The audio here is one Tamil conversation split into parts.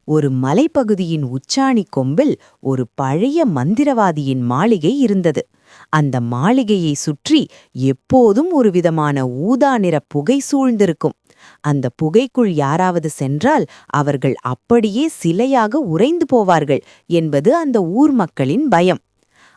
ஒரு மலைப்பகுதியின் உச்சாணி கொம்பில் ஒரு பழைய மந்திரவாதியின் மாளிகை இருந்தது. அந்த மாளிகையை சுற்றி எப்போதும் ஒரு விதமான ஊதா நிற புகை சூழ்ந்திருக்கும். அந்த புகைக்குள் யாராவது சென்றால் அவர்கள் அப்படியே சிலையாக உறைந்து போவார்கள் என்பது அந்த ஊர் மக்களின் பயம்.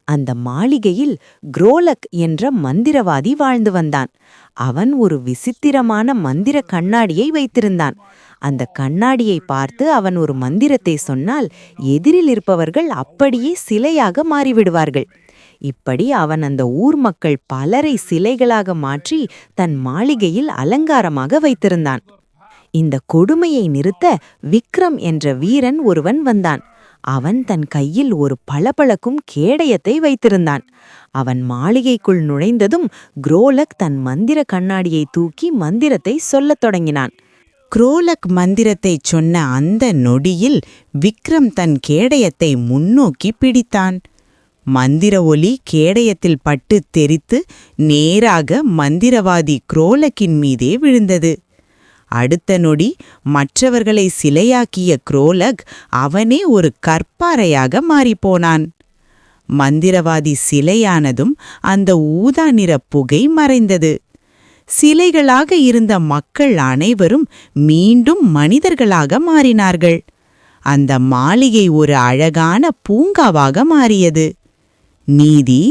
அந்த மாளிகையில் குரோலக் என்ற மந்திரவாதி வாழ்ந்து வந்தான். அவன் ஒரு விசித்திரமான மந்திர கண்ணாடியை வைத்திருந்தான். அந்த கண்ணாடியை பார்த்து அவன் ஒரு மந்திரத்தை சொன்னால் எதிரில் இருப்பவர்கள் அப்படியே சிலையாக மாறிவிடுவார்கள். இப்படி அவன் அந்த ஊர் மக்கள் பலரை சிலைகளாக மாற்றி தன் மாளிகையில் அலங்காரமாக வைத்திருந்தான். இந்த கொடுமையை நிறுத்த விக்ரம் என்ற வீரன் ஒருவன் வந்தான். அவன் தன் கையில் ஒரு பளபளக்கும் கேடயத்தை வைத்திருந்தான். அவன் மாளிகைக்குள் நுழைந்ததும் குரோலக் தன் மந்திர கண்ணாடியை தூக்கி மந்திரத்தை சொல்லத் தொடங்கினான். குரோலக் மந்திரத்தை சொன்ன அந்த நொடியில் விக்ரம் தன் கேடயத்தை முன்னோக்கி பிடித்தான். மந்திர ஒலி கேடயத்தில் பட்டு தெரித்து நேராக மந்திரவாதி குரோலக்கின் மீதே விழுந்தது. அடுத்த நொடி மற்றவர்களை சிலையாக்கிய குரோலக் அவனே ஒரு கற்பாறையாக மாறிப்போனான். மந்திரவாதி சிலையானதும் அந்த ஊதா நிற புகை மறைந்தது. சிலைகளாக இருந்த மக்கள் அனைவரும் மீண்டும் மனிதர்களாக மாறினார்கள். அந்த மாளிகை ஒரு அழகான பூங்காவாக மாறியது. நீதி: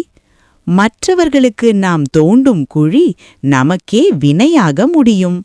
மற்றவர்களுக்கு நாம் தோண்டும் குழி நமக்கே வினையாக முடியும்.